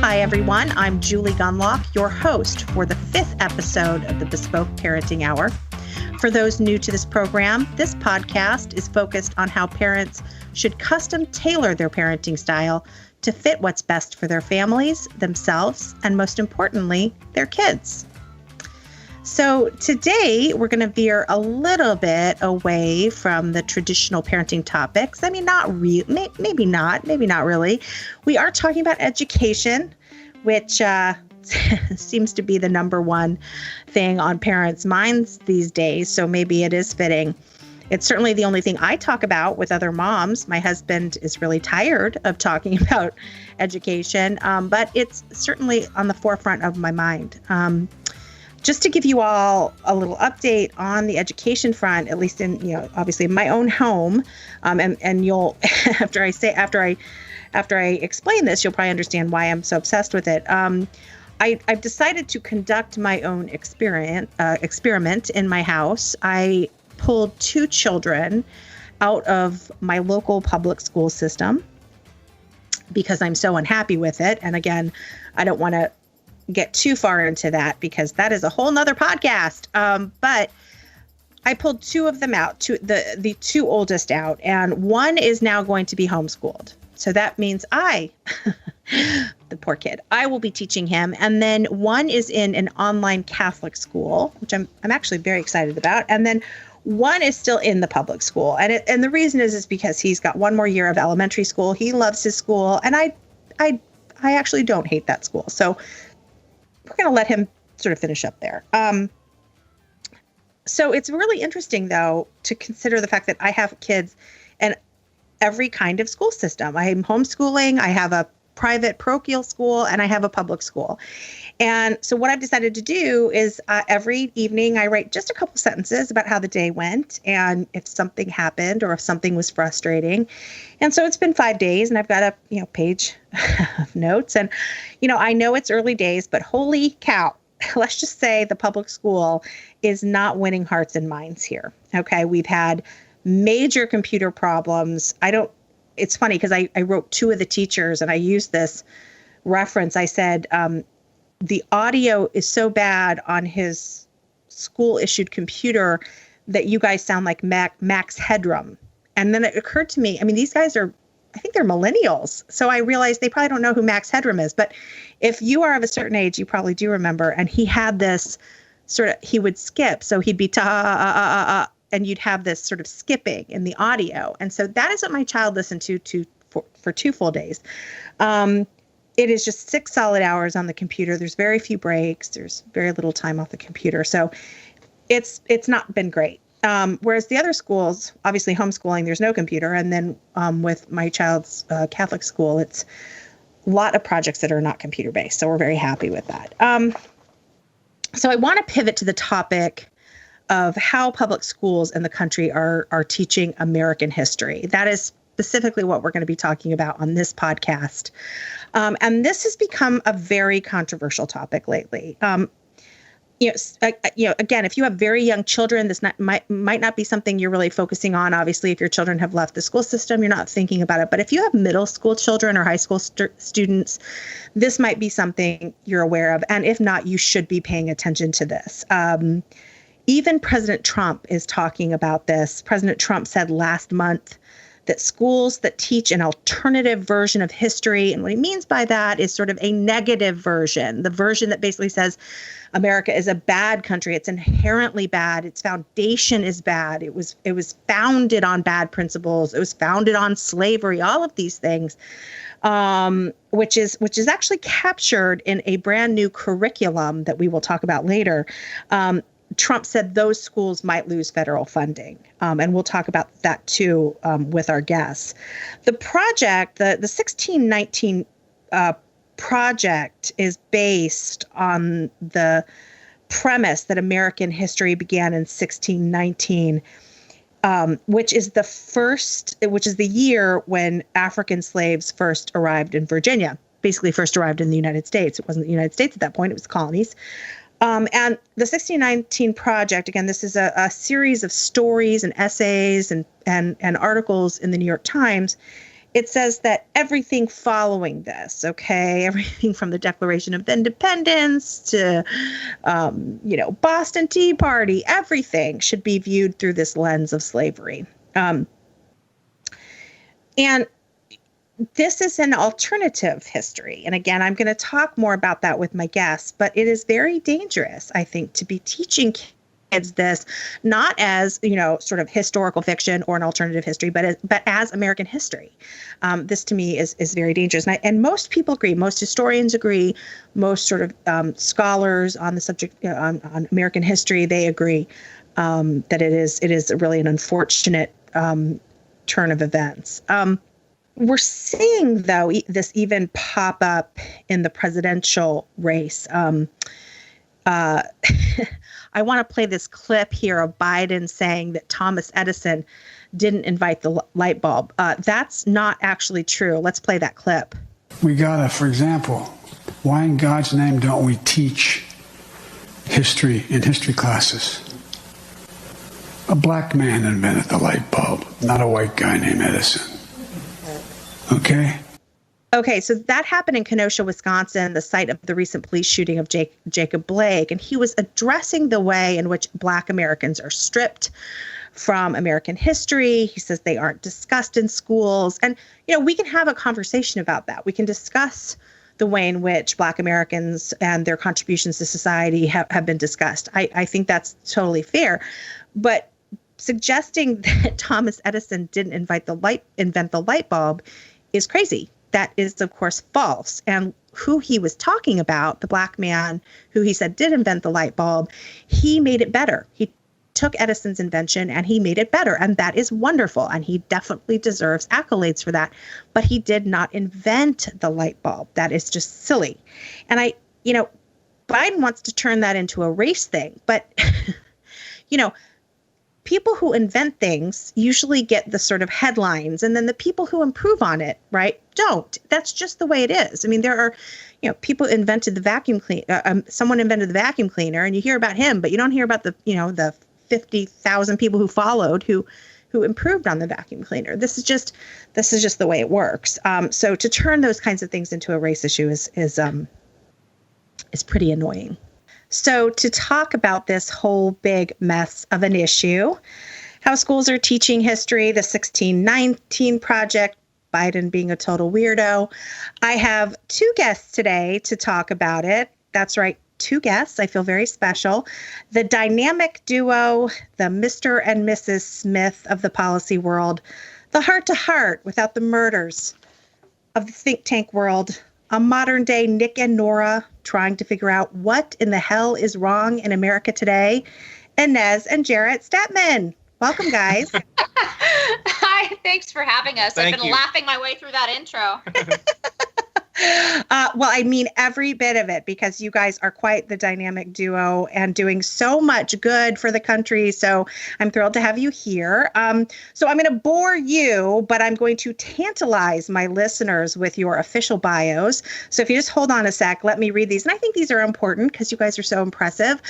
Hi, everyone. I'm Julie Gunlock, your host for the 5th episode of the Bespoke Parenting Hour. For those new to this program, this podcast is focused on how parents should custom tailor their parenting style to fit what's best for their families, themselves, and most importantly, their kids. So today we're going to veer a little bit away from the traditional parenting topics. I mean, maybe not really. We are talking about education, which seems to be the number one thing on parents' minds these days. So maybe it is fitting. It's certainly the only thing I talk about with other moms. My husband is really tired of talking about education, but it's certainly on the forefront of my mind. Just to give you all a little update on the education front, at least in, obviously in my own home, and you'll, after I explain this, you'll probably understand why I'm so obsessed with it. I've decided to conduct my own experiment in my house. I pulled 2 children out of my local public school system because I'm so unhappy with it. And again, I don't want to get too far into that because that is a whole nother podcast. But I pulled 2 of them out, the 2 oldest out, and one is now going to be homeschooled. So that means the poor kid, I will be teaching him. And then one is in an online Catholic school, which I'm actually very excited about. And then one is still in the public school. And the reason is because he's got one more year of elementary school. He loves his school. And I actually don't hate that school. So we're going to let him sort of finish up there. So it's really interesting, though, to consider the fact that I have kids in every kind of school system. I'm homeschooling, I have a private parochial school, and I have a public school. And so what I've decided to do is every evening I write just a couple sentences about how the day went and if something happened or if something was frustrating. And so it's been 5 days and I've got a page of notes. And, I know it's early days, but holy cow, let's just say the public school is not winning hearts and minds here. Okay, we've had major computer problems. It's funny because I wrote 2 of the teachers and I used this reference. I said, the audio is so bad on his school issued computer that you guys sound like Max Headroom. And then it occurred to me, these guys I think they're millennials. So I realized they probably don't know who Max Headroom is. But if you are of a certain age, you probably do remember. And he had this he would skip. So he'd be and you'd have this sort of skipping in the audio. And so that is what my child listened to for 2 full days. It is just 6 solid hours on the computer. There's very few breaks. There's very little time off the computer. So it's not been great. Whereas the other schools, obviously homeschooling, there's no computer. And then with my child's Catholic school, it's a lot of projects that are not computer based. So we're very happy with that. So I want to pivot to the topic of how public schools in the country are teaching American history. That is specifically what we're going to be talking about on this podcast. And this has become a very controversial topic lately. Again, if you have very young children, this might not be something you're really focusing on. Obviously, if your children have left the school system, you're not thinking about it. But if you have middle school children or high school students, this might be something you're aware of. And if not, you should be paying attention to this. Even President Trump is talking about this. President Trump said last month that schools that teach an alternative version of history, and what he means by that is sort of a negative version, the version that basically says America is a bad country. It's inherently bad. Its foundation is bad. It was founded on bad principles. It was founded on slavery, all of these things, which is actually captured in a brand new curriculum that we will talk about later. Trump said those schools might lose federal funding. And we'll talk about that too with our guests. The project, the 1619 project is based on the premise that American history began in 1619, which is the year when African slaves first arrived in Virginia, basically first arrived in the United States. It wasn't the United States at that point, it was colonies. And the 1619 Project, again, this is a series of stories and essays and articles in the New York Times. it says that everything following this, okay, everything from the Declaration of Independence to, Boston Tea Party, everything should be viewed through this lens of slavery. And this is an alternative history. And again, I'm going to talk more about that with my guests, but it is very dangerous, I think, to be teaching kids this, not as, sort of historical fiction or an alternative history, but as American history. This to me is very dangerous. And most people agree, most historians agree, most sort of scholars on the subject, on American history, they agree that it is really an unfortunate turn of events. We're seeing, though, this even pop up in the presidential race. I want to play this clip here of Biden saying that Thomas Edison didn't invent the light bulb. That's not actually true. Let's play that clip. We gotta, for example, why in God's name don't we teach history in history classes? A black man invented the light bulb, not a white guy named Edison. Okay, so that happened in Kenosha, Wisconsin, the site of the recent police shooting of Jacob Blake. And he was addressing the way in which Black Americans are stripped from American history. He says they aren't discussed in schools. And, we can have a conversation about that. We can discuss the way in which Black Americans and their contributions to society have been discussed. I think that's totally fair. But suggesting that Thomas Edison didn't invent the light bulb is crazy. That is, of course, false. And who he was talking about, the black man who he said did invent the light bulb, he made it better. He took Edison's invention and he made it better. And that is wonderful. And he definitely deserves accolades for that. But he did not invent the light bulb. That is just silly. And Biden wants to turn that into a race thing. But, people who invent things usually get the sort of headlines, and then the people who improve on it, right, don't. That's just the way it is. I mean, there are, people invented the vacuum cleaner. Someone invented the vacuum cleaner, and you hear about him, but you don't hear about the 50,000 people who followed who improved on the vacuum cleaner. This is just the way it works. So to turn those kinds of things into a race issue is pretty annoying. So to talk about this whole big mess of an issue, how schools are teaching history, the 1619 Project, Biden being a total weirdo, I have two guests today to talk about it. That's right, two guests. I feel very special. The dynamic duo, the Mr. and Mrs. Smith of the policy world, the heart-to-heart without the murders of the think tank world, a modern-day Nick and Nora trying to figure out what in the hell is wrong in America today, Inez and Jarrett Stepman. Welcome, guys. Hi, thanks for having us. Thank I've been you. laughing my way through that intro. Well, I mean every bit of it, because you guys are quite the dynamic duo and doing so much good for the country. So I'm thrilled to have you here. So I'm going to bore you, but I'm going to tantalize my listeners with your official bios. So if you just hold on a sec, let me read these. And I think these are important because you guys are so impressive.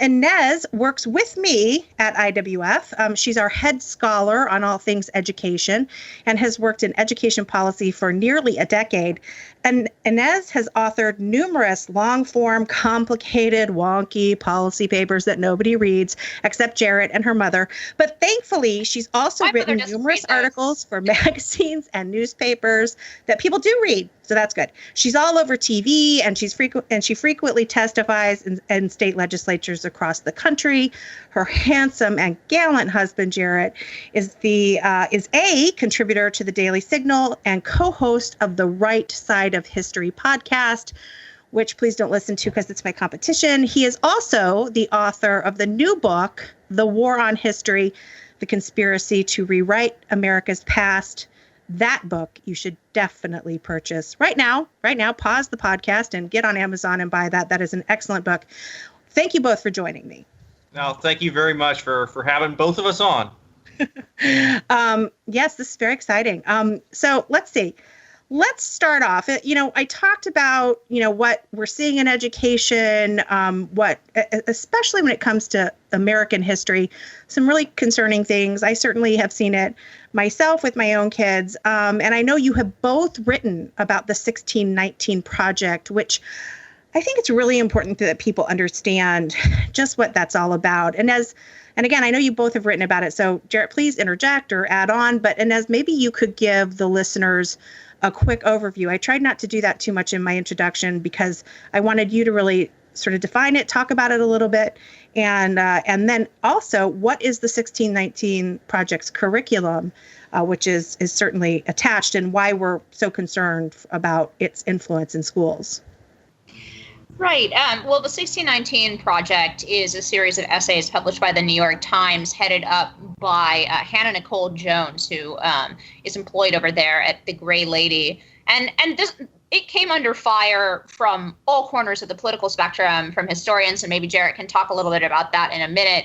Inez works with me at IWF. She's our head scholar on all things education and has worked in education policy for nearly a decade. And Inez has authored numerous long-form, complicated, wonky policy papers that nobody reads except Jarrett and her mother. But thankfully, she's also written numerous articles for magazines and newspapers that people do read. So that's good. She's all over TV, and she frequently testifies in state legislatures across the country. Her handsome and gallant husband, Jarrett, is a contributor to the Daily Signal and co-host of the Right Side of History podcast, which please don't listen to because it's my competition. He is also the author of the new book, The War on History, The Conspiracy to Rewrite America's Past. That book you should definitely purchase right now. Pause the podcast and get on Amazon and buy that. That is an excellent book. Thank you both for joining me. No, thank you very much for having both of us on. Yes, this is very exciting. So let's see. let's start off. I talked about, what we're seeing in education, especially when it comes to American history, some really concerning things. I certainly have seen it myself with my own kids. And I know you have both written about the 1619 Project, which I think it's really important that people understand just what that's all about. And again, I know you both have written about it. So Jarrett, please interject or add on. And as maybe you could give the listeners a quick overview. I tried not to do that too much in my introduction because I wanted you to really sort of define it, talk about it a little bit. And then also, what is the 1619 Project's curriculum, which is certainly attached, and why we're so concerned about its influence in schools? Right. Well, the 1619 Project is a series of essays published by the New York Times, headed up by Hannah Nicole Jones, who is employed over there at the Gray Lady. And it came under fire from all corners of the political spectrum, from historians, and maybe Jarrett can talk a little bit about that in a minute,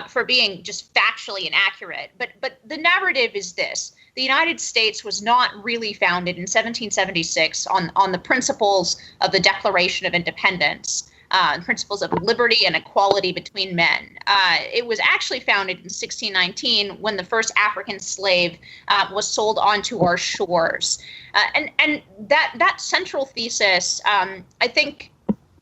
for being just factually inaccurate. But the narrative is this. The United States was not really founded in 1776 on the principles of the Declaration of Independence, principles of liberty and equality between men. It was actually founded in 1619 when the first African slave was sold onto our shores. And that central thesis, I think,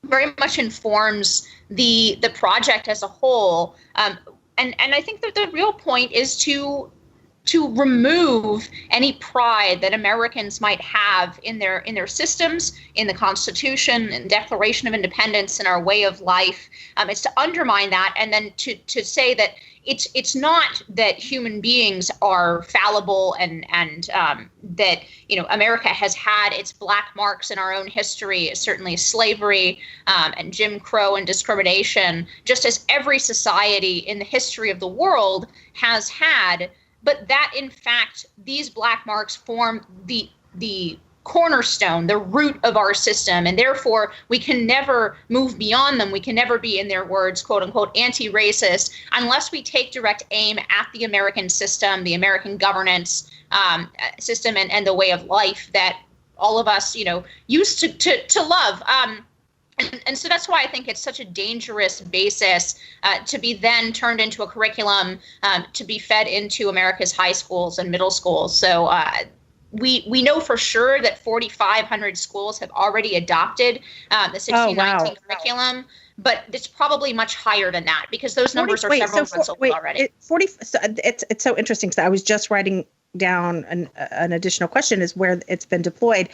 very much informs the project as a whole. And I think that the real point is to remove any pride that Americans might have in their systems, in the Constitution and Declaration of Independence and our way of life. It's to undermine that, and then to say that it's not that human beings are fallible and that America has had its black marks in our own history, certainly slavery and Jim Crow and discrimination, just as every society in the history of the world has had. But that, in fact, these black marks form the cornerstone, the root of our system, and therefore we can never move beyond them. We can never be, in their words, quote unquote, anti-racist, unless we take direct aim at the American system, the American governance system, and the way of life that all of us, used to love. And so that's why I think it's such a dangerous basis to be then turned into a curriculum to be fed into America's high schools and middle schools. So we know for sure that 4,500 schools have already adopted the 1619 curriculum, but it's probably much higher than that because those numbers are several months old already. It's so interesting because I was just writing down an additional question is where it's been deployed.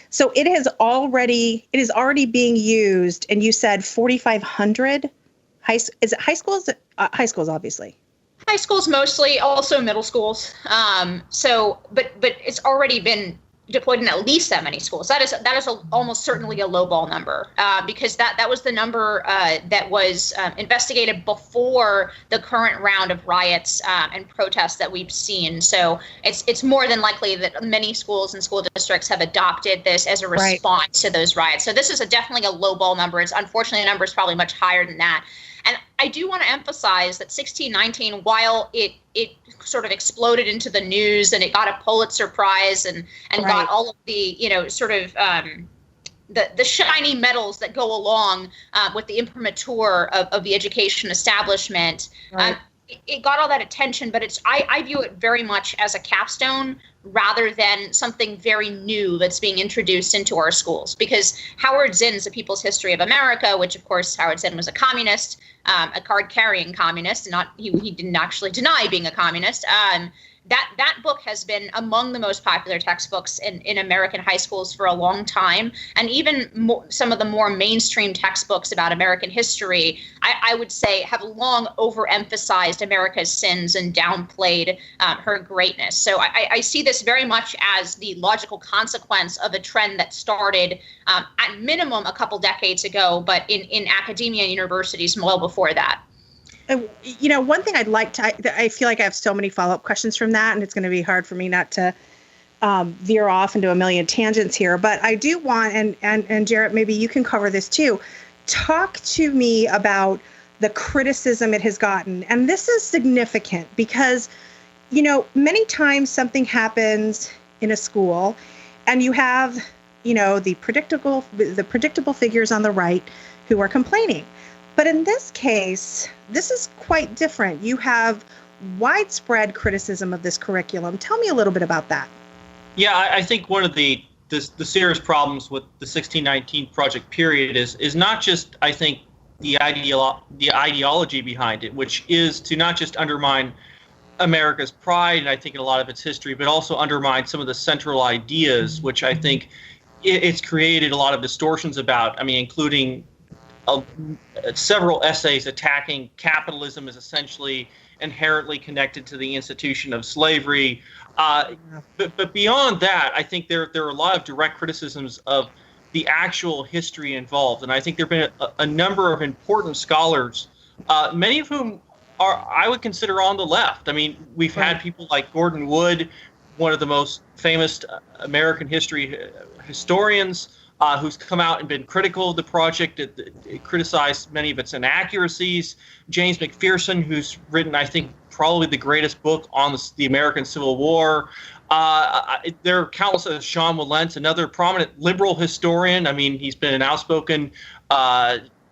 So it is already being used, and you said 4,500 high schools? High schools, obviously. High schools mostly, also middle schools. But it's already been deployed in at least that many schools. That is almost certainly a lowball number because that was the number that was investigated before the current round of riots and protests that we've seen. So it's more than likely that many schools and school districts have adopted this as a response to those riots. So this is definitely a lowball number. It's unfortunately the number is probably much higher than that. And I do want to emphasize that 1619, while it sort of exploded into the news and it got a Pulitzer Prize and got all of the, sort of the shiny medals that go along with the imprimatur of the education establishment, it got all that attention, but I view it very much as a capstone rather than something very new that's being introduced into our schools. Because Howard Zinn's A People's History of America, which of course Howard Zinn was a communist, a card-carrying communist, he didn't actually deny being a communist. That book has been among the most popular textbooks in American high schools for a long time. And even some of the more mainstream textbooks about American history, I would say, have long overemphasized America's sins and downplayed her greatness. So I see this very much as the logical consequence of a trend that started at minimum a couple decades ago, but in academia and universities well before that. One thing I'd like to, I feel like I have so many follow-up questions from that, and it's going to be hard for me not to veer off into a million tangents here. But I do want, and Jarrett, maybe you can cover this too. Talk to me about the criticism it has gotten. And this is significant because, many times something happens in a school And you have, the predictable figures on the right who are complaining. But in this case, this is quite different. You have widespread criticism of this curriculum. Tell me a little bit about that. Yeah, I think one of the serious problems with the 1619 project period is not just, I think, the ideology behind it, which is to not just undermine America's pride, and I think in a lot of its history, but also undermine some of the central ideas, which I think it's created a lot of distortions about. I mean, including several essays attacking capitalism as essentially inherently connected to the institution of slavery. But beyond that, I think there are a lot of direct criticisms of the actual history involved. And I think there have been a number of important scholars, many of whom I would consider on the left. I mean, we've had people like Gordon Wood, one of the most famous American history historians, who's come out and been critical of the project, criticized many of its inaccuracies. James McPherson, who's written, I think, probably the greatest book on the American Civil War. There are countless others. Sean Wilentz, another prominent liberal historian. I mean, he's been an outspoken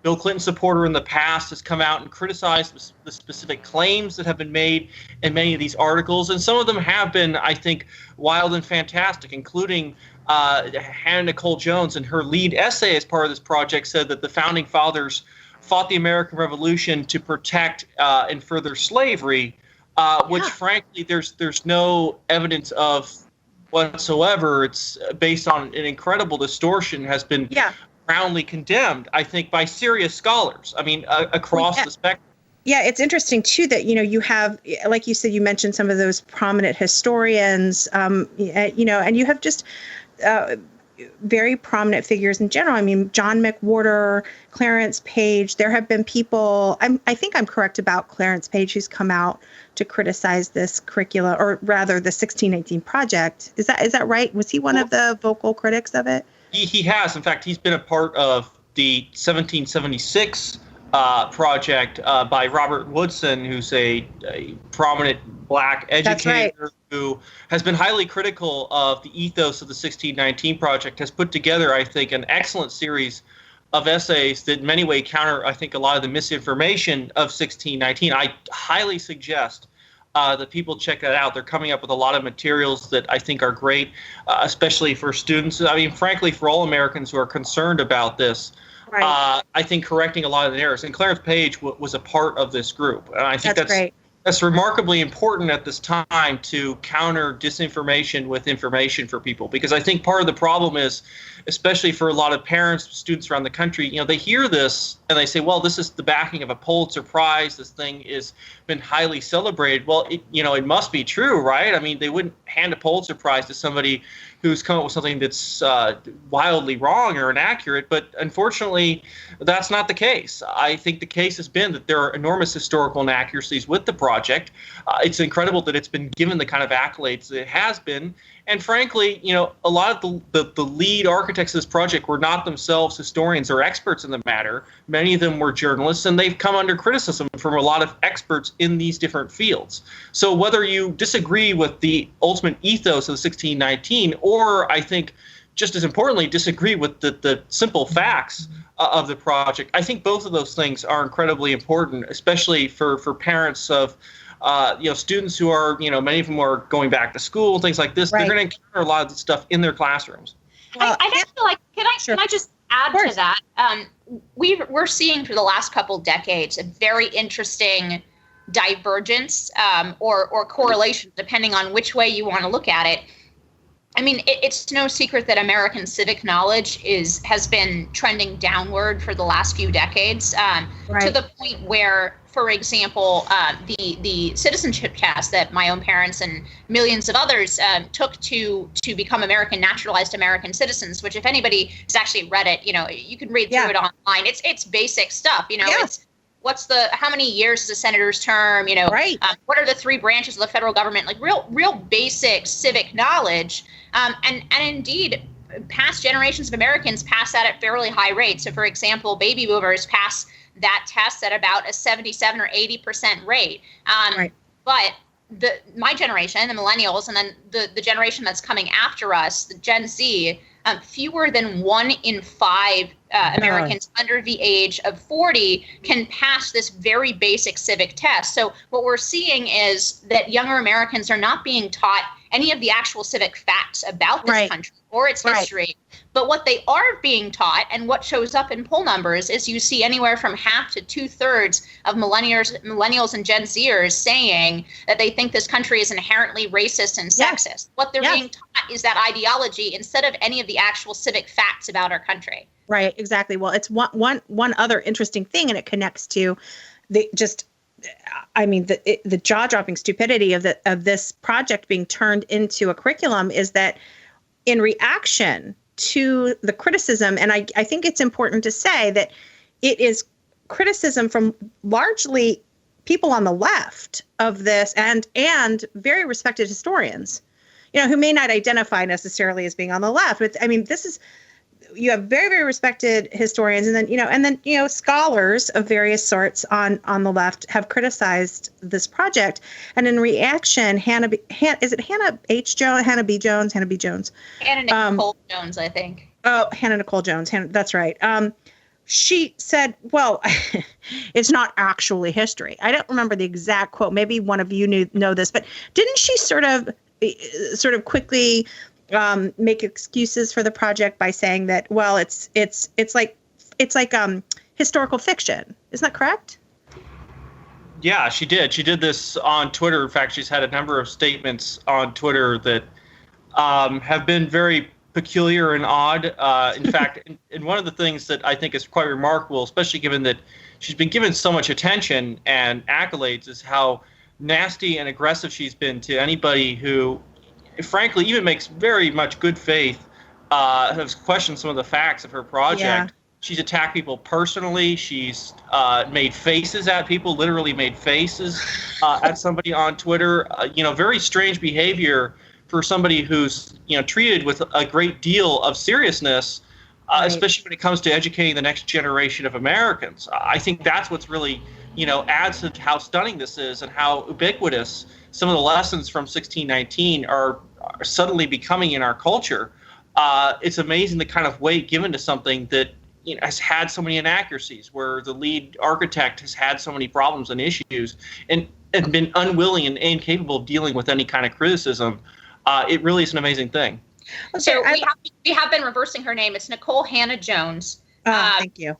Bill Clinton supporter in the past, has come out and criticized the specific claims that have been made in many of these articles. And some of them have been, I think, wild and fantastic, including Hannah Nicole Jones, in her lead essay as part of this project, said that the founding fathers fought the American Revolution to protect and further slavery, which frankly there's no evidence of whatsoever. It's based on an incredible distortion, has been roundly condemned, I think, by serious scholars. I mean, across the spectrum. Yeah, it's interesting, too, that, you have, like you said, you mentioned some of those prominent historians, and you have just very prominent figures in general. I mean, John McWhorter, Clarence Page. There have been people, I think I'm correct about Clarence Page, who's come out to criticize this curricula, or rather the 1618 project. Is that right? Was he one of the vocal critics of it? He has. In fact, he's been a part of the 1776 project by Robert Woodson, who's a prominent Black educator who has been highly critical of the ethos of the 1619 project, has put together, I think, an excellent series of essays that in many ways counter, I think, a lot of the misinformation of 1619. I highly suggest that people check that out. They're coming up with a lot of materials that I think are great, especially for students. I mean, frankly, for all Americans who are concerned about this. Right. I think correcting a lot of the errors. And Clarence Page was a part of this group. And I think that's great. That's remarkably important at this time to counter disinformation with information for people, because I think part of the problem is, especially for a lot of parents, students around the country, they hear this and they say, well, this is the backing of a Pulitzer Prize. This thing has been highly celebrated. Well, it must be true, right? I mean, they wouldn't hand a Pulitzer Prize to somebody who's come up with something that's wildly wrong or inaccurate. But unfortunately, that's not the case. I think the case has been that there are enormous historical inaccuracies with the project. It's incredible that it's been given the kind of accolades that it has been. And frankly, a lot of the lead architects of this project were not themselves historians or experts in the matter. Many of them were journalists, and they've come under criticism from a lot of experts in these different fields. So whether you disagree with the ultimate ethos of 1619, or I think just as importantly, disagree with the simple facts of the project, I think both of those things are incredibly important, especially for parents of students who are, many of them are going back to school, things like this. Right. They're going to encounter a lot of this stuff in their classrooms. Well, I feel like, can I just add to that? We're seeing for the last couple decades a very interesting divergence or correlation, depending on which way you want to look at it. I mean, it's no secret that American civic knowledge has been trending downward for the last few decades, to the point where, for example, the citizenship test that my own parents and millions of others took to become naturalized American citizens, which if anybody has actually read it, you can read through it online. It's basic stuff, It's how many years is a senator's term, what are the three branches of the federal government, like real basic civic knowledge. And indeed, past generations of Americans pass that at fairly high rates. So, for example, baby boomers pass that test at about a 77 or 80% rate. But my generation, the millennials, and then the generation that's coming after us, the Gen Z, fewer than 1 in 5 Americans under the age of 40 can pass this very basic civic test. So what we're seeing is that younger Americans are not being taught any of the actual civic facts about this country or its history. But what they are being taught, and what shows up in poll numbers, is you see anywhere from half to 2/3 of millennials and Gen Zers saying that they think this country is inherently racist and sexist. What they're being taught is that ideology instead of any of the actual civic facts about our country. Right, exactly. Well, it's one other interesting thing, and it connects to the jaw-dropping stupidity of this project being turned into a curriculum is that in reaction to the criticism, and I think it's important to say that it is criticism from largely people on the left of this and very respected historians, who may not identify necessarily as being on the left. But I mean, you have very, very respected historians, and then scholars of various sorts on the left have criticized this project. And in reaction, Hannah B. Jones? Hannah Nicole Jones, I think. Oh, Hannah Nicole Jones. That's right. She said, well, it's not actually history. I don't remember the exact quote. Maybe one of you know this, but didn't she sort of quickly make excuses for the project by saying that, well, it's like historical fiction. Isn't that correct? Yeah, she did. She did this on Twitter. In fact, she's had a number of statements on Twitter that have been very peculiar and odd. In fact, and one of the things that I think is quite remarkable, especially given that she's been given so much attention and accolades, is how nasty and aggressive she's been to anybody who, frankly, even makes very much good faith, has questioned some of the facts of her project. Yeah. She's attacked people personally. She's made faces at people, literally made faces at somebody on Twitter. Very strange behavior for somebody who's, treated with a great deal of seriousness, especially when it comes to educating the next generation of Americans. I think that's what's really, adds to how stunning this is and how ubiquitous some of the lessons from 1619 are suddenly becoming in our culture. It's amazing the kind of weight given to something that has had so many inaccuracies, where the lead architect has had so many problems and issues and been unwilling and incapable of dealing with any kind of criticism. It really is an amazing thing. So we have been reversing her name. It's Nicole Hannah Jones. Thank you.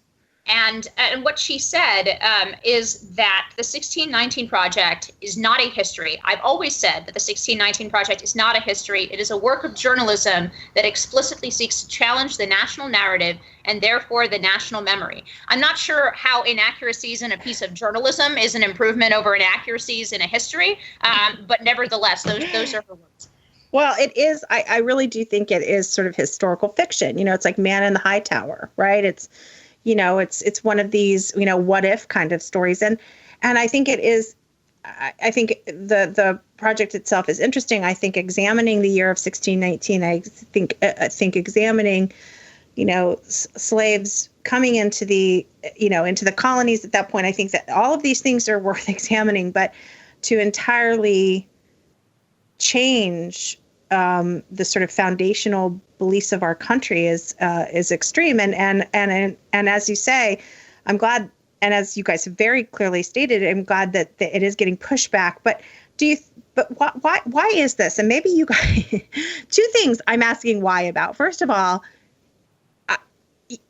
And what she said is that the 1619 Project is not a history. I've always said that the 1619 Project is not a history. It is a work of journalism that explicitly seeks to challenge the national narrative and therefore the national memory. I'm not sure how inaccuracies in a piece of journalism is an improvement over inaccuracies in a history, but nevertheless, those are her words. Well, it is. I really do think it is sort of historical fiction. It's like Man in the High Tower, right? It's one of these, what if kind of stories. And I think it is, I think the project itself is interesting. I think examining the year of 1619, I think examining, slaves coming into the colonies at that point, I think that all of these things are worth examining, but to entirely change the sort of foundational beliefs of our country is extreme. And as you say, I'm glad, and as you guys have very clearly stated, I'm glad that it is getting pushed back. But why is this? And maybe you guys, two things I'm asking why about. First of all,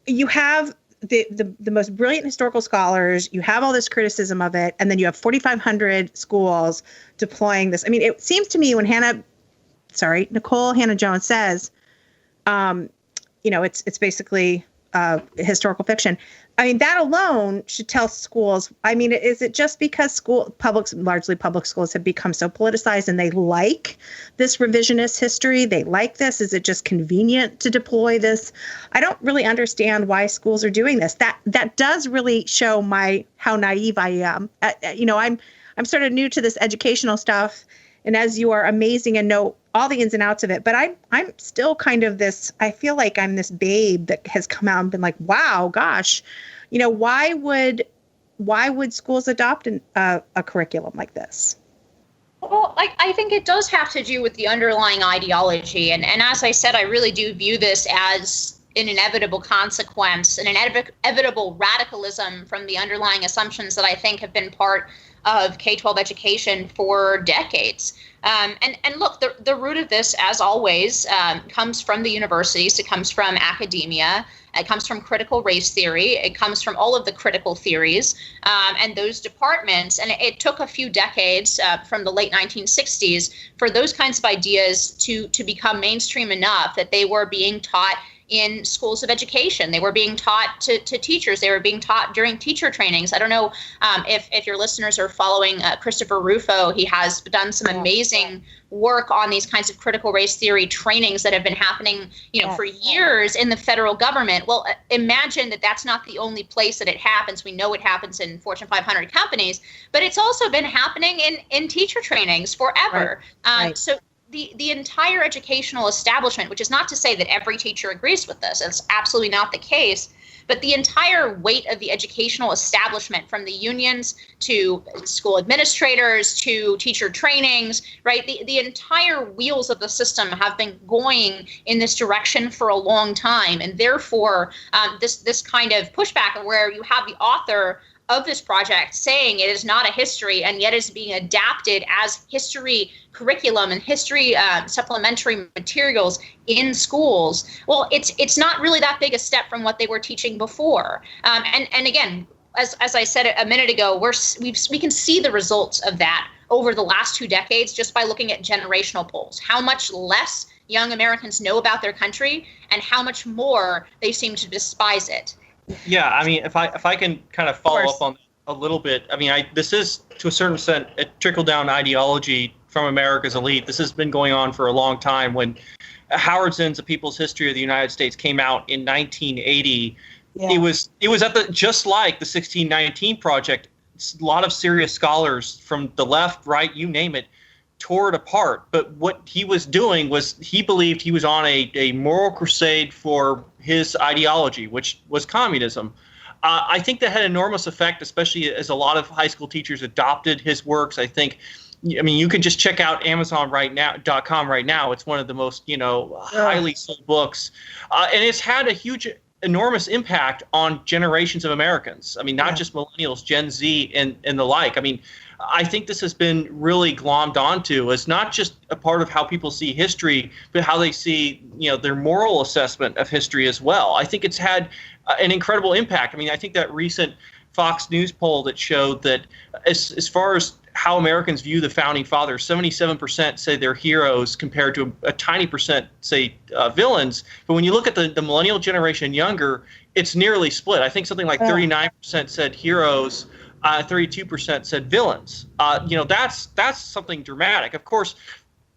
you have the most brilliant historical scholars, you have all this criticism of it, and then you have 4,500 schools deploying this. I mean, it seems to me when Nicole Hannah Jones says, it's basically historical fiction. I mean, that alone should tell schools. I mean, is it just because largely public schools have become so politicized and they like this revisionist history? They like this. Is it just convenient to deploy this? I don't really understand why schools are doing this. That does really show how naive I am. I'm sort of new to this educational stuff. And as you are amazing and know all the ins and outs of it, but I'm still kind of this, I feel like I'm this babe that has come out and been like, wow, gosh, why would schools adopt a curriculum like this? Well, I think it does have to do with the underlying ideology. And as I said, I really do view this as an inevitable consequence, an inevitable radicalism from the underlying assumptions that I think have been part of K-12 education for decades. And look, the root of this, as always, comes from the universities. It comes from academia. It comes from critical race theory. It comes from all of the critical theories and those departments. And it took a few decades from the late 1960s for those kinds of ideas to become mainstream enough that they were being taught in schools of education. They were being taught to teachers. They were being taught during teacher trainings. I don't know if your listeners are following Christopher Rufo. He has done some amazing work on these kinds of critical race theory trainings that have been happening, for years in the federal government. Well, imagine that that's not the only place that it happens. We know it happens in Fortune 500 companies, but it's also been happening in teacher trainings forever. Right. So the entire educational establishment, which is not to say that every teacher agrees with this, it's absolutely not the case, but the entire weight of the educational establishment, from the unions to school administrators to teacher trainings, right? The entire wheels of the system have been going in this direction for a long time. And therefore, this kind of pushback where you have the author of this project saying it is not a history and yet is being adapted as history curriculum and history supplementary materials in schools. Well, it's not really that big a step from what they were teaching before. And again, as I said a minute ago, we can see the results of that over the last 2 decades just by looking at generational polls. How much less young Americans know about their country and how much more they seem to despise it. Yeah, I mean, if I can kind of follow up on a little bit, I mean, this is to a certain extent a trickle-down ideology from America's elite. This has been going on for a long time. When Howard Zinn's A People's History of the United States came out in 1980, it was at just like the 1619 Project. A lot of serious scholars from the left, right, you name it, tore it apart. But what he was doing was he believed he was on a moral crusade for his ideology, which was communism. I think that had enormous effect, especially as a lot of high school teachers adopted his works. I mean, you can just check out Amazon.com right now. It's one of the most, highly sold books. And it's had a huge, enormous impact on generations of Americans. I mean, not just millennials, Gen Z and the like. I mean, I think this has been really glommed onto as not just a part of how people see history, but how they see, their moral assessment of history as well. I think it's had an incredible impact. I mean, I think that recent Fox News poll that showed that as far as how Americans view the founding fathers, 77% say they're heroes compared to a tiny percent say villains. But when you look at the millennial generation younger, it's nearly split. I think something like 39% said heroes. 32% said villains. That's something dramatic. Of course,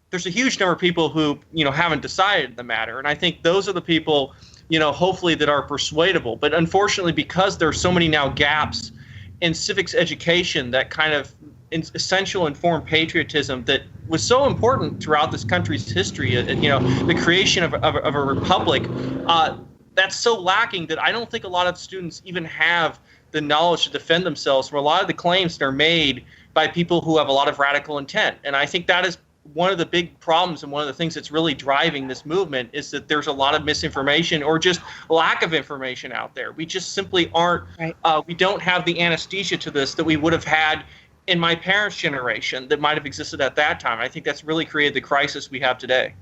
there's a huge number of people who haven't decided the matter, and I think those are the people hopefully that are persuadable. But unfortunately, because there are so many now gaps in civics education, that kind of essential informed patriotism that was so important throughout this country's history, the creation of a republic, that's so lacking that I don't think a lot of students even have the knowledge to defend themselves from a lot of the claims that are made by people who have a lot of radical intent. And I think that is one of the big problems, and one of the things that's really driving this movement is that there's a lot of misinformation or just lack of information out there. We just simply aren't, we don't have the anesthesia to this that we would have had in my parents' generation that might have existed at that time. I think that's really created the crisis we have today.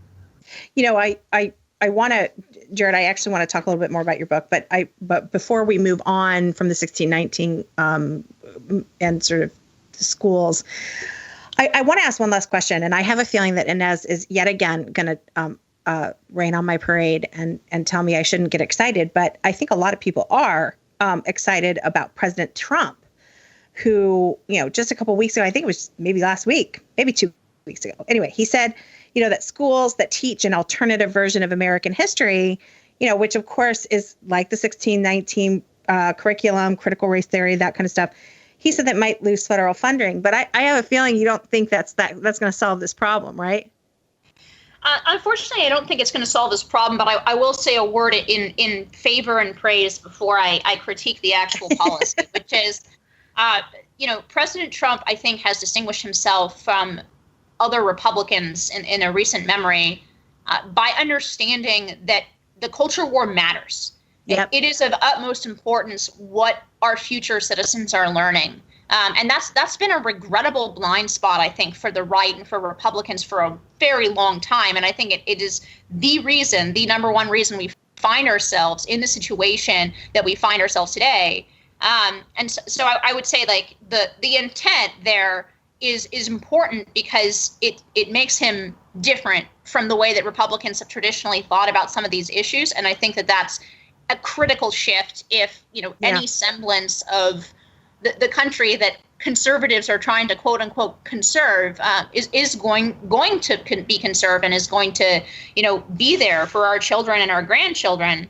I want to, Jarrett, I actually want to talk a little bit more about your book, but before we move on from the 1619 and sort of the schools, I want to ask one last question, and I have a feeling that Inez is yet again going to rain on my parade and tell me I shouldn't get excited, but I think a lot of people are excited about President Trump, who, just a couple of weeks ago, I think it was maybe last week, maybe 2 weeks ago. Anyway, he said, that schools that teach an alternative version of American history, which of course is like the 1619 curriculum, critical race theory, that kind of stuff. He said that might lose federal funding, but I have a feeling you don't think that's going to solve this problem, right? Unfortunately, I don't think it's going to solve this problem, but I will say a word in favor and praise before I critique the actual policy, which is, President Trump, I think, has distinguished himself from other Republicans in a recent memory by understanding that the culture war matters. Yep. It is of utmost importance what our future citizens are learning. And that's been a regrettable blind spot, I think, for the right and for Republicans for a very long time. And I think it is the number one reason we find ourselves in the situation that we find ourselves today. And so I would say, like, the intent there is important because it makes him different from the way that Republicans have traditionally thought about some of these issues. And I think that that's a critical shift if, any semblance of the country that conservatives are trying to quote unquote conserve is going to be conserved and is going to, be there for our children and our grandchildren.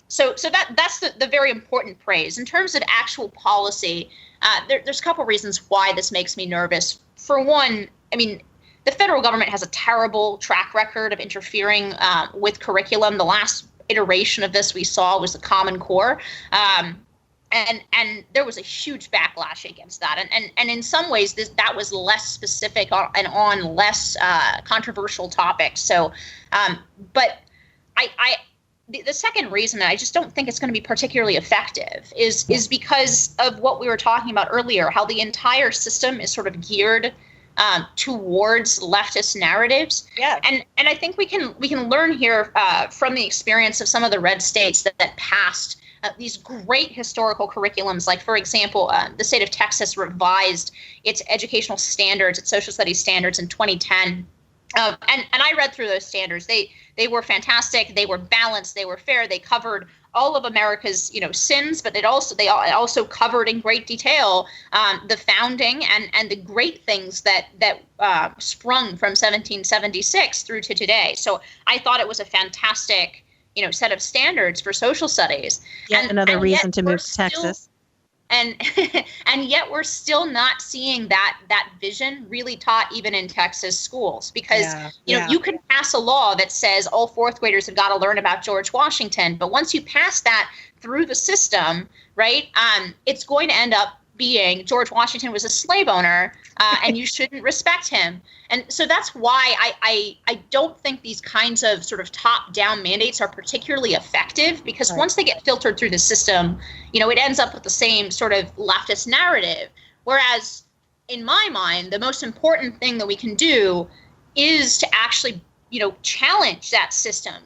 So that's the very important praise. In terms of actual policy, there's a couple reasons why this makes me nervous. For one, I mean, the federal government has a terrible track record of interfering with curriculum. The last iteration of this we saw was the Common Core. And there was a huge backlash against that. And in some ways, that was less specific on less controversial topics. So, but the second reason I just don't think it's going to be particularly effective is because of what we were talking about earlier, how the entire system is sort of geared towards leftist narratives. Yeah. And I think we can learn here from the experience of some of the red states that passed these great historical curriculums. Like, for example, the state of Texas revised its educational standards, its social studies standards in 2010. And I read through those standards. They were fantastic. They were balanced. They were fair. They covered all of America's, sins, but it also covered in great detail the founding and the great things that sprung from 1776 through to today. So I thought it was a fantastic, set of standards for social studies. Yet another reason to move to Texas. And yet we're still not seeing that vision really taught even in Texas schools, because you can pass a law that says all fourth graders have got to learn about George Washington, but once you pass that through the system, right, it's going to end up being George Washington was a slave owner, and you shouldn't respect him. And so that's why I don't think these kinds of sort of top-down mandates are particularly effective, because once they get filtered through the system, it ends up with the same sort of leftist narrative. Whereas, in my mind, the most important thing that we can do is to actually, challenge that system,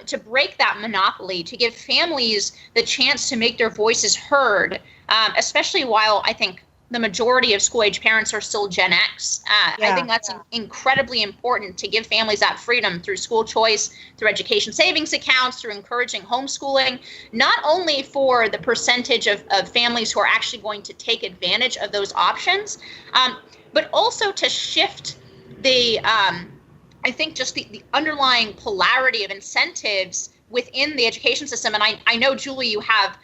to break that monopoly, to give families the chance to make their voices heard, especially while I think the majority of school-age parents are still Gen X. I think that's incredibly important to give families that freedom through school choice, through education savings accounts, through encouraging homeschooling, not only for the percentage of families who are actually going to take advantage of those options, but also to shift the, I think, just the underlying polarity of incentives within the education system. And I know, Julie, you have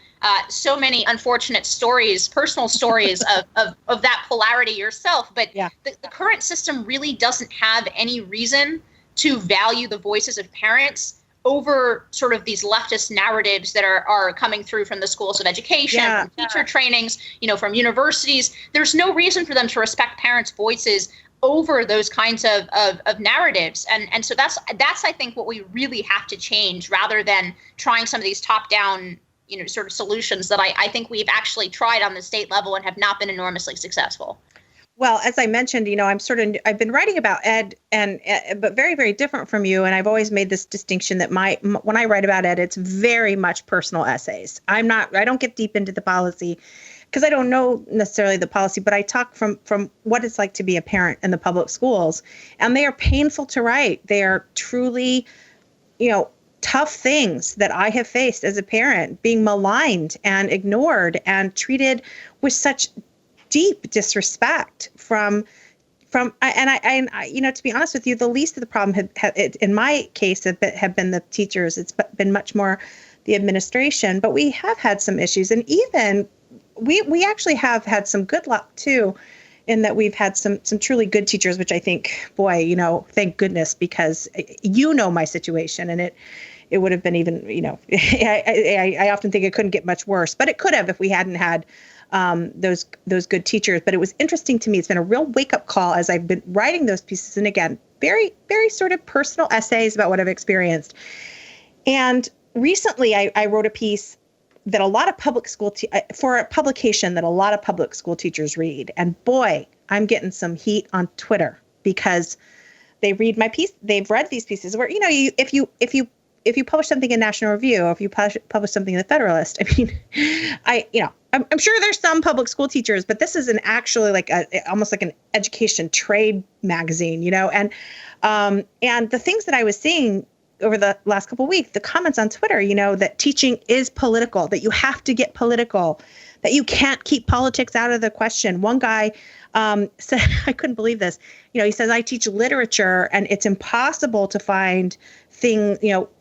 so many unfortunate stories, personal stories of that polarity yourself. But the current system really doesn't have any reason to value the voices of parents over sort of these leftist narratives that are coming through from the schools of education, from teacher trainings, from universities. There's no reason for them to respect parents' voices over those kinds of narratives. And so that's I think what we really have to change, rather than trying some of these top-down sort of solutions that I think we've actually tried on the state level and have not been enormously successful. Well, as I mentioned, I've been writing about ed, but very, very different from you. And I've always made this distinction that when I write about ed, it's very much personal essays. I don't get deep into the policy because I don't know necessarily the policy, but I talk from what it's like to be a parent in the public schools, and they are painful to write. They are truly, tough things that I have faced as a parent, being maligned and ignored and treated with such deep disrespect from to be honest with you, the least of the problem in my case have been the teachers. It's been much more the administration, but we have had some issues, and even we actually have had some good luck too, in that we've had some truly good teachers, which I think, boy, thank goodness, because my situation, and it would have been even, I often think it couldn't get much worse, but it could have if we hadn't had those good teachers. But it was interesting to me. It's been a real wake-up call as I've been writing those pieces. And again, very, very sort of personal essays about what I've experienced. And recently I wrote a piece that a lot of public school, for a publication that a lot of public school teachers read. And boy, I'm getting some heat on Twitter because they read my piece. They've read these pieces where, if you publish something in National Review, or if you publish something in the Federalist, I mean, I'm sure there's some public school teachers, but this is actually like almost like an education trade magazine, and the things that I was seeing over the last couple of weeks, the comments on Twitter, that teaching is political, that you have to get political, that you can't keep politics out of the question. One guy said, I couldn't believe this. He says, I teach literature and it's impossible to find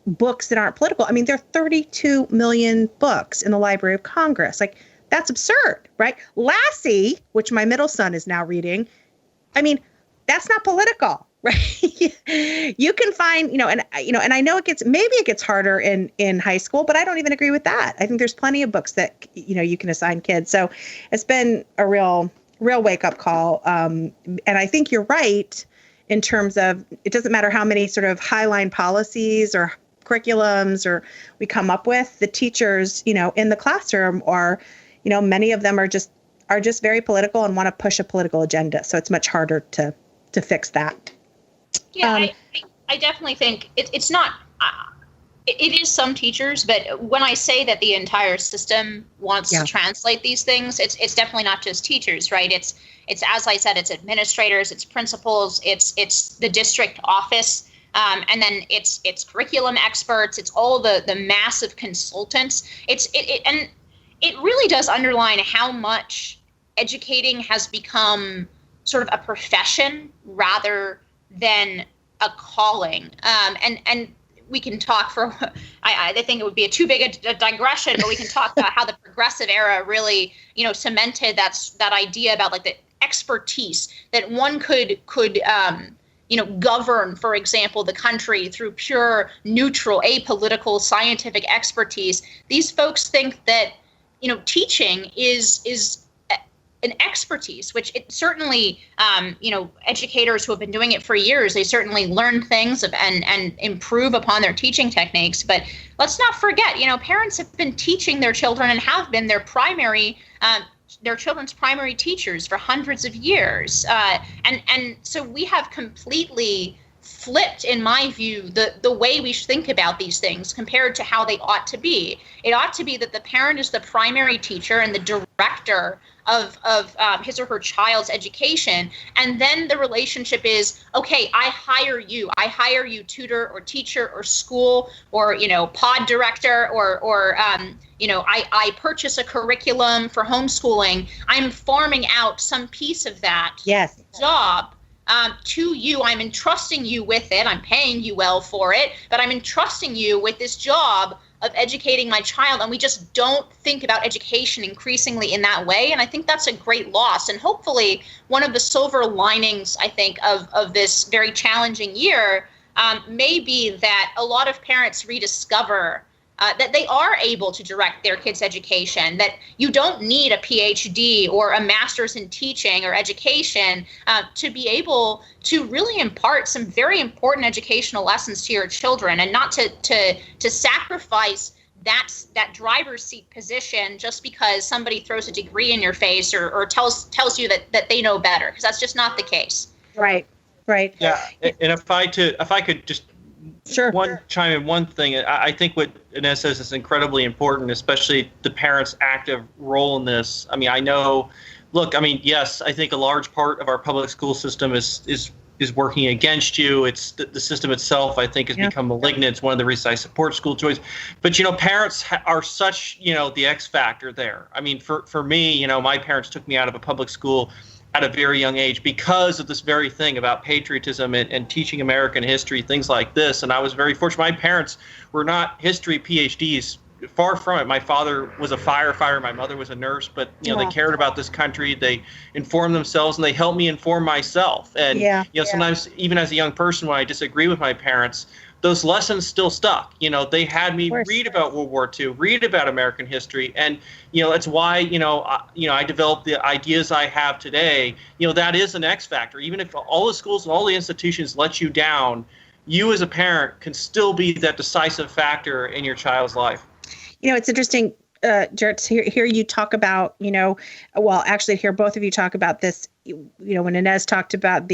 books that aren't political. I mean, there are 32 million books in the Library of Congress. Like, that's absurd, right? Lassie, which my middle son is now reading, I mean, that's not political, right? You can find, and I know it gets harder in high school, but I don't even agree with that. I think there's plenty of books that, you can assign kids. So it's been a real wake up call. And I think you're right in terms of, it doesn't matter how many sort of highline policies or curriculums or we come up with, the teachers, in the classroom are, many of them are just very political and want to push a political agenda. So it's much harder to fix that. Yeah, I definitely think it's not, it is some teachers, but when I say that the entire system wants to translate these things, it's definitely not just teachers, right? It's as I said, it's administrators, it's principals, it's the district office, and then it's curriculum experts, it's all the massive consultants. And it really does underline how much educating has become sort of a profession rather than a calling. And we can talk for, I think it would be too big a digression, but we can talk about how the progressive era really, cemented that idea about like the expertise that one could govern, for example, the country through pure, neutral, apolitical, scientific expertise. These folks think that, teaching is an expertise, which it certainly, educators who have been doing it for years, they certainly learn things and improve upon their teaching techniques. But let's not forget, parents have been teaching their children and have been their children's primary teachers for hundreds of years. And so we have completely flipped, in my view, the way we think about these things compared to how they ought to be. It ought to be that the parent is the primary teacher and the director of his or her child's education. And then the relationship is, okay, I hire you tutor or teacher or school or, pod director or I purchase a curriculum for homeschooling. I'm farming out some piece of that job to you. I'm entrusting you with it. I'm paying you well for it, but I'm entrusting you with this job of educating my child. And we just don't think about education increasingly in that way. And I think that's a great loss. And hopefully one of the silver linings, I think, of this very challenging year may be that a lot of parents rediscover that they are able to direct their kids' education, that you don't need a PhD or a master's in teaching or education to be able to really impart some very important educational lessons to your children, and not to sacrifice that driver's seat position just because somebody throws a degree in your face or tells you that they know better, because that's just not the case. Right. Yeah, and if I could just chime in one thing. I think what Inez says is incredibly important, especially the parents' active role in this. I mean, yes, I think a large part of our public school system is working against you. It's the system itself, I think, has become malignant. It's one of the reasons I support school choice. But, parents are such, the X factor there. I mean, for me, my parents took me out of a public school at a very young age because of this very thing about patriotism and teaching American history, things like this. And I was very fortunate. My parents were not history PhDs, far from it. My father was a firefighter. My mother was a nurse, but they cared about this country. They informed themselves and they helped me inform myself. And sometimes even as a young person, when I disagree with my parents, those lessons still stuck. They had me read about World War II, read about American history. And, that's why, I developed the ideas I have today. That is an X factor. Even if all the schools and all the institutions let you down, you as a parent can still be that decisive factor in your child's life. It's interesting, Jarrett, to hear you talk about, actually hear both of you talk about this, when Inez talked about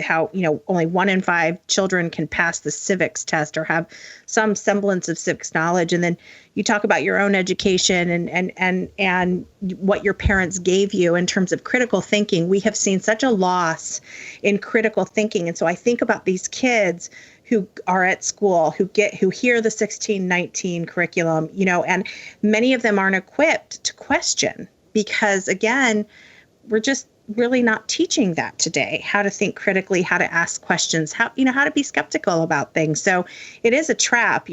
how only 1 in 5 children can pass the civics test or have some semblance of civics knowledge, and then you talk about your own education and what your parents gave you in terms of critical thinking. We have seen such a loss in critical thinking, and so I think about these kids who are at school, who hear the 1619 curriculum, and many of them aren't equipped to question because, again, we're just really not teaching that today, how to think critically, how to ask questions, how to be skeptical about things. So it is a trap.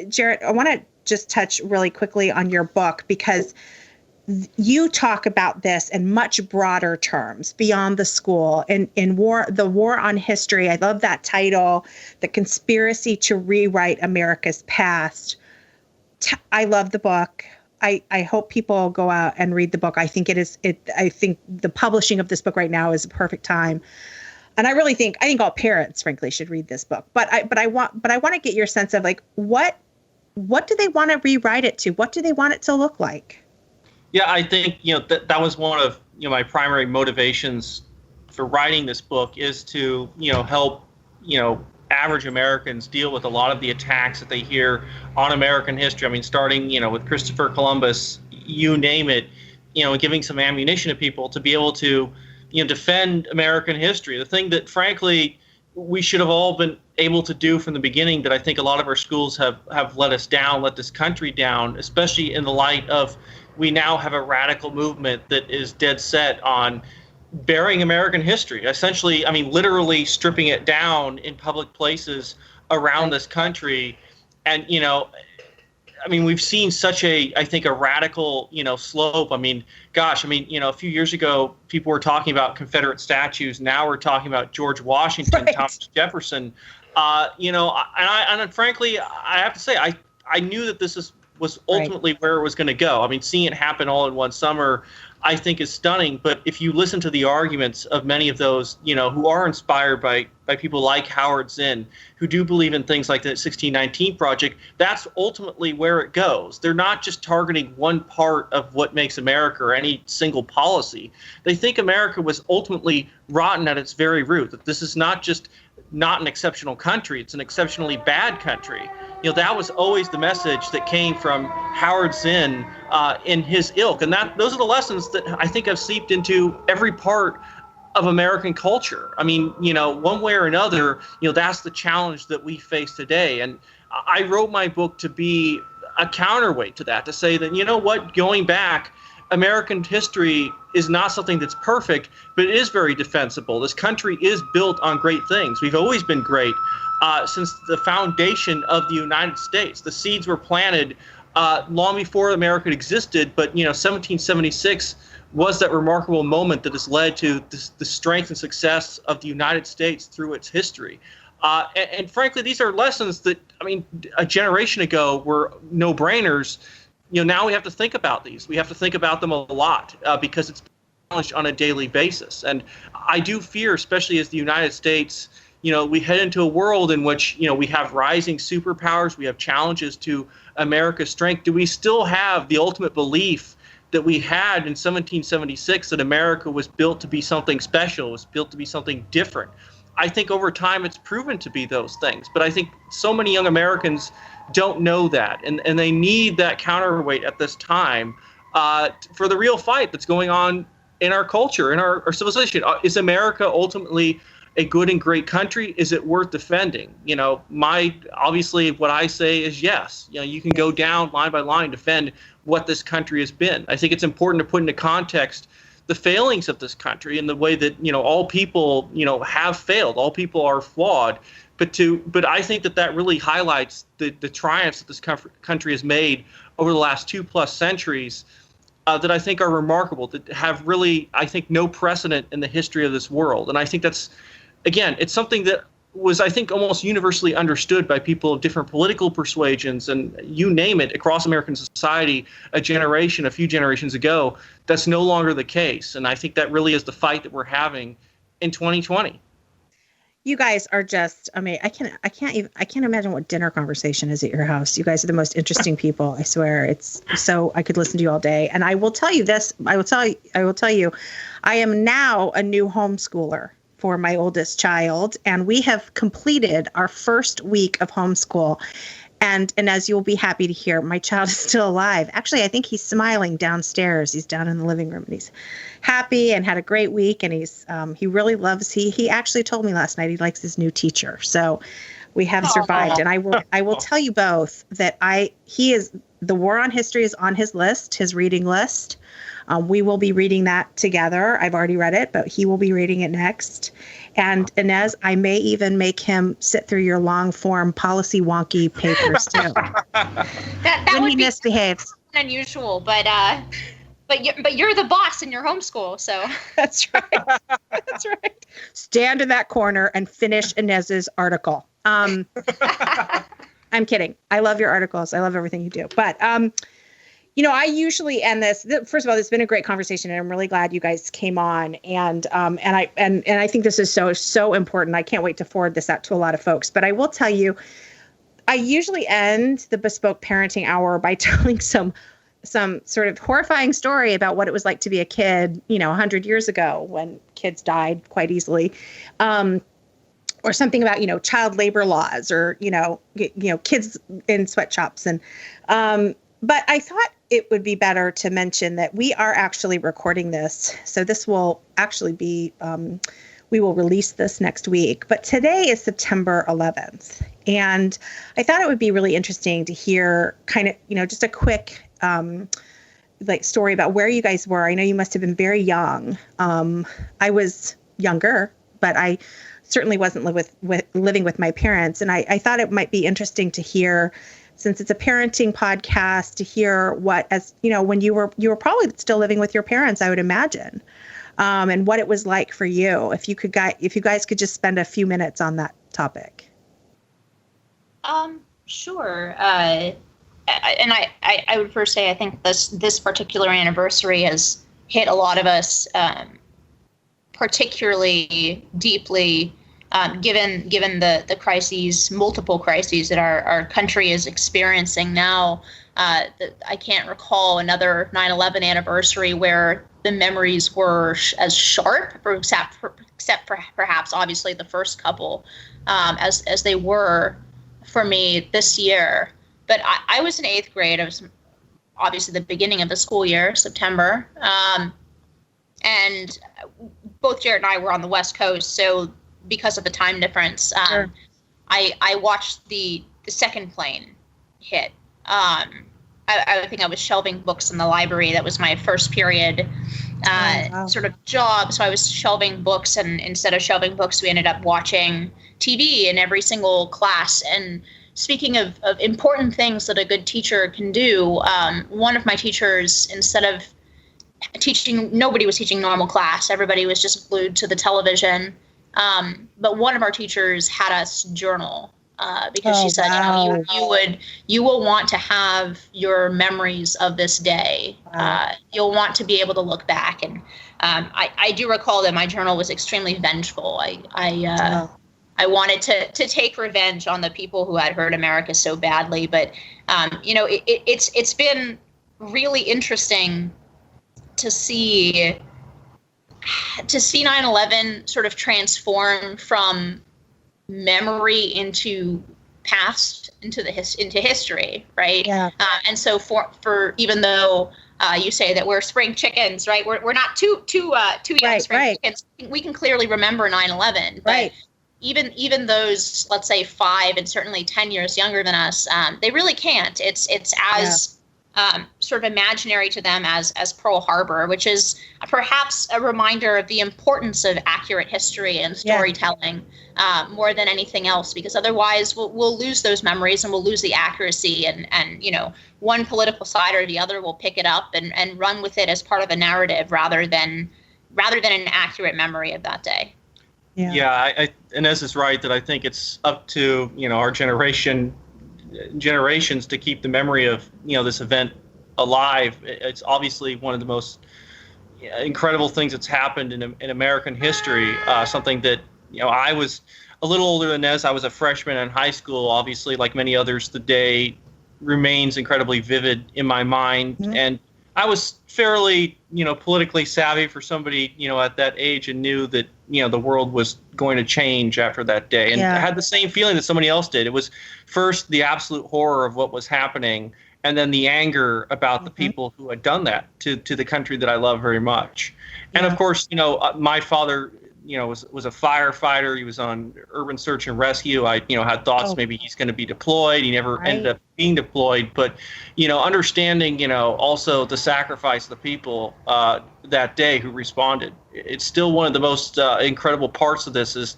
Jarrett, I want to just touch really quickly on your book because you talk about this in much broader terms beyond the school in the war on history. I love that title, The Conspiracy to Rewrite America's Past. I love the book. I hope people go out and read the book. I think I think the publishing of this book right now is a perfect time. And I think all parents, frankly, should read this book. But I want to get your sense of what do they want to rewrite it to? What do they want it to look like? Yeah, I think, that was one of, my primary motivations for writing this book is to, help, average Americans deal with a lot of the attacks that they hear on American history. I mean, starting, with Christopher Columbus, you name it, giving some ammunition to people to be able to, defend American history. The thing that, frankly, we should have all been able to do from the beginning that I think a lot of our schools have let us down, let this country down, especially in the light of we now have a radical movement that is dead set on burying American history, essentially, literally stripping it down in public places around this country. And, we've seen such a radical, slope. A few years ago, people were talking about Confederate statues. Now we're talking about George Washington, right. Thomas Jefferson. And frankly, I have to say, I knew that this was ultimately right. Where it was going to go. Seeing it happen all in one summer, I think is stunning. But if you listen to the arguments of many of those, who are inspired by people like Howard Zinn, who do believe in things like the 1619 Project, that's ultimately where it goes. They're not just targeting one part of what makes America or any single policy. They think America was ultimately rotten at its very root, that this is not just not an exceptional country, it's an exceptionally bad country. That was always the message that came from Howard Zinn in his ilk. And those are the lessons that I think have seeped into every part of American culture. One way or another, that's the challenge that we face today. And I wrote my book to be a counterweight to that, to say that, going back, American history is not something that's perfect, but it is very defensible. This country is built on great things. We've always been great. Since the foundation of the United States. The seeds were planted long before America existed, but 1776 was that remarkable moment that has led to the strength and success of the United States through its history. And frankly, these are lessons that, a generation ago were no-brainers. Now we have to think about these. We have to think about them a lot because it's challenged on a daily basis. And I do fear, especially as the United States, we head into a world in which, we have rising superpowers, we have challenges to America's strength. Do we still have the ultimate belief that we had in 1776 that America was built to be something special, was built to be something different? I think over time it's proven to be those things. But I think so many young Americans don't know that. And they need that counterweight at this time for the real fight that's going on in our culture, in our civilization. Is America ultimately a good and great country? Is it worth defending? Obviously what I say is yes. You can go down line by line, defend what this country has been. I think it's important to put into context the failings of this country and the way that, all people, have failed. All people are flawed. But I think that really highlights the triumphs that this country has made over the last 2+ centuries that I think are remarkable, that have really, I think, no precedent in the history of this world. And I think that's, again, it's something that was, I think, almost universally understood by people of different political persuasions and you name it across American society a few generations ago. That's no longer the case. And I think that really is the fight that we're having in 2020. You guys are just, I mean, I can't imagine what dinner conversation is at your house. You guys are the most interesting people. I swear. It's so, I could listen to you all day. And I will tell you this, I will tell you, I am now a new homeschooler for my oldest child, and we have completed our first week of homeschool. And as you'll be happy to hear, my child is still alive. Actually, I think he's smiling downstairs. He's down in the living room, and he's happy and had a great week. And he really loves. He actually told me last night he likes his new teacher. So we have survived. And I will tell you both that the War on History is on his list, his reading list. We will be reading that together. I've already read it, but he will be reading it next. And Inez, I may even make him sit through your long form policy wonky papers too. that when would he be misbehaves. Unusual, but you're the boss in your homeschool, so That's right. That's right. Stand in that corner and finish Inez's article. I'm kidding. I love your articles. I love everything you do. But I usually end this. First of all, it's been a great conversation, and I'm really glad you guys came on. And I think this is so important. I can't wait to forward this out to a lot of folks. But I will tell you, I usually end the Bespoke Parenting Hour by telling some sort of horrifying story about what it was like to be a kid, 100 years ago when kids died quite easily. Or something about, child labor laws or, kids in sweatshops. And, but I thought it would be better to mention that we are actually recording this. So this will actually be, we will release this next week. But today is September 11th. And I thought it would be really interesting to hear kind of, just a quick story about where you guys were. I know you must have been very young. I was younger, but I certainly wasn't living with my parents. And I thought it might be interesting to hear, since it's a parenting podcast, to hear what, when you were probably still living with your parents, I would imagine, and what it was like for you. If you guys could just spend a few minutes on that topic. Sure. And I would first say I think this particular anniversary has hit a lot of us particularly deeply, given the crises, multiple crises that our country is experiencing now. I can't recall another 9/11 anniversary where the memories were as sharp, except for perhaps obviously the first couple, as they were for me this year. But I was in 8th grade. I was obviously the beginning of the school year, September. And both Jarrett and I were on the West Coast, so because of the time difference, Sure. I watched the second plane hit. I think I was shelving books in the library. That was my first period sort of job. So I was shelving books, and instead of shelving books, we ended up watching TV in every single class. And speaking of important things that a good teacher can do, one of my teachers, instead of teaching, nobody was teaching normal class. Everybody was just glued to the television. But one of our teachers had us journal because she said, wow. you will want to have your memories of this day. You'll want to be able to look back. And I do recall that my journal was extremely vengeful. I wanted to take revenge on the people who had hurt America so badly. But it's been really interesting to see 9/11 sort of transform from memory into past, into history, right? Yeah. And so for even though you say that we're spring chickens, right? We're not too young spring chickens. We can clearly remember 9/11, but Right. even those, let's say 5 and certainly 10 years younger than us, they really can't. It's as sort of imaginary to them as Pearl Harbor, which is perhaps a reminder of the importance of accurate history and storytelling more than anything else, because otherwise we'll lose those memories and we'll lose the accuracy, and one political side or the other will pick it up and run with it as part of the narrative rather than an accurate memory of that day. Yeah, Inez is right that I think it's up to, our generations to keep the memory of, this event alive. It's obviously one of the most incredible things that's happened in American history. Something that, I was a little older than Inez. I was a freshman in high school. Obviously, like many others, the day remains incredibly vivid in my mind. Mm-hmm. And I was fairly, politically savvy for somebody, at that age, and knew that, the world was going to change after that day. And I had the same feeling that somebody else did. It was first the absolute horror of what was happening, and then the anger about the people who had done that to the country that I love very much. And of course, my father, was a firefighter. He was on urban search and rescue. I, had thoughts maybe he's going to be deployed. He never ended up being deployed. But, understanding, also the sacrifice of the people that day who responded. It's still one of the most incredible parts of this is,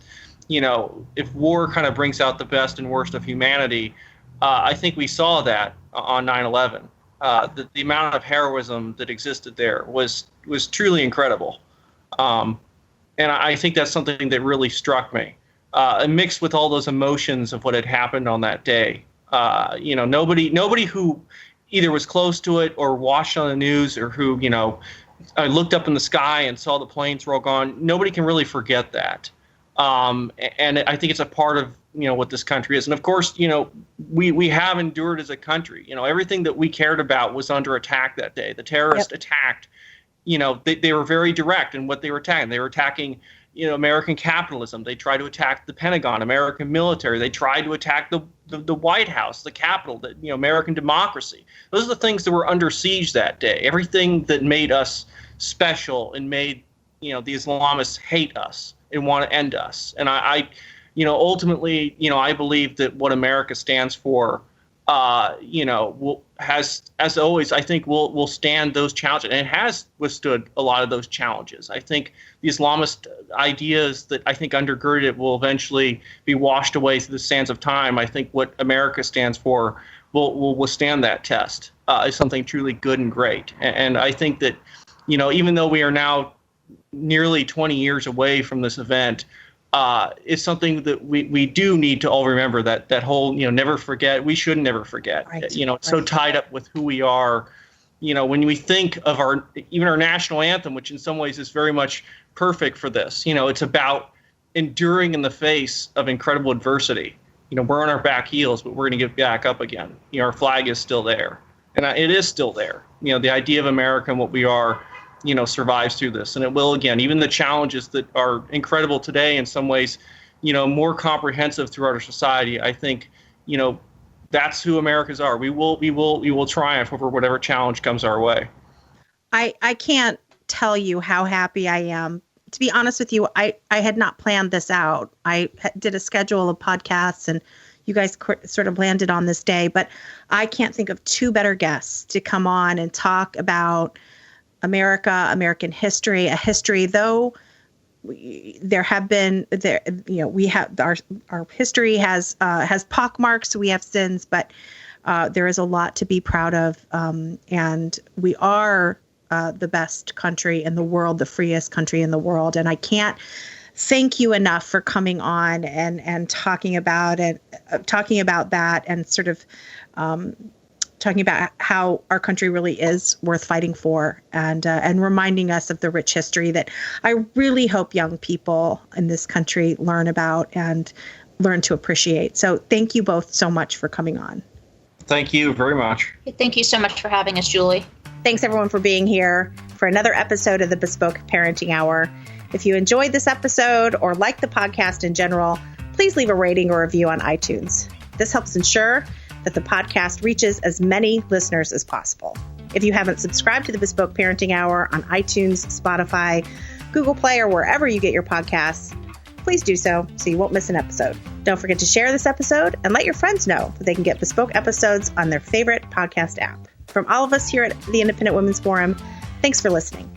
if war kind of brings out the best and worst of humanity, I think we saw that on 9/11. The amount of heroism that existed there was truly incredible. And I think that's something that really struck me. And mixed with all those emotions of what had happened on that day. Nobody who either was close to it or watched on the news or who, looked up in the sky and saw the planes roll on, nobody can really forget that. And I think it's a part of, what this country is. And of course, we have endured as a country. Everything that we cared about was under attack that day. The terrorists attacked. They were very direct in what they were attacking. They were attacking, American capitalism. They tried to attack the Pentagon, American military. They tried to attack the White House, the Capitol, American democracy. Those are the things that were under siege that day. Everything that made us special and made, the Islamists hate us and want to end us. And I ultimately, I believe that what America stands for, has, as always, I think will stand those challenges, and it has withstood a lot of those challenges. I think the Islamist ideas that I think undergird it will eventually be washed away through the sands of time. I think what America stands for will withstand that test. Is something truly good and great. And I think that, even though we are now nearly 20 years away from this event, it's something that we do need to all remember, that whole, never forget. We should never forget. Right. It's so tied up with who we are. When we think of even our national anthem, which in some ways is very much perfect for this, it's about enduring in the face of incredible adversity. We're on our back heels, but we're going to get back up again. Our flag is still there, and it is still there. The idea of America and what we are, survives through this. And it will again, even the challenges that are incredible today, in some ways, more comprehensive throughout our society. I think, that's who Americans are. We will triumph over whatever challenge comes our way. I can't tell you how happy I am. To be honest with you, I had not planned this out. I did a schedule of podcasts and you guys sort of landed on this day, but I can't think of two better guests to come on and talk about America, American history, a history, though there have been we have our history has pockmarks, we have sins, but there is a lot to be proud of, and we are the best country in the world, the freest country in the world, and I can't thank you enough for coming on and talking about it, talking about that, and sort of talking about how our country really is worth fighting for, and reminding us of the rich history that I really hope young people in this country learn about and learn to appreciate. So thank you both so much for coming on. Thank you very much. Thank you so much for having us, Julie. Thanks everyone for being here for another episode of the Bespoke Parenting Hour. If you enjoyed this episode or like the podcast in general, please leave a rating or review on iTunes. This helps ensure that the podcast reaches as many listeners as possible. If you haven't subscribed to the Bespoke Parenting Hour on iTunes, Spotify, Google Play, or wherever you get your podcasts, please do so you won't miss an episode. Don't forget to share this episode and let your friends know that they can get Bespoke episodes on their favorite podcast app. From all of us here at the Independent Women's Forum, thanks for listening.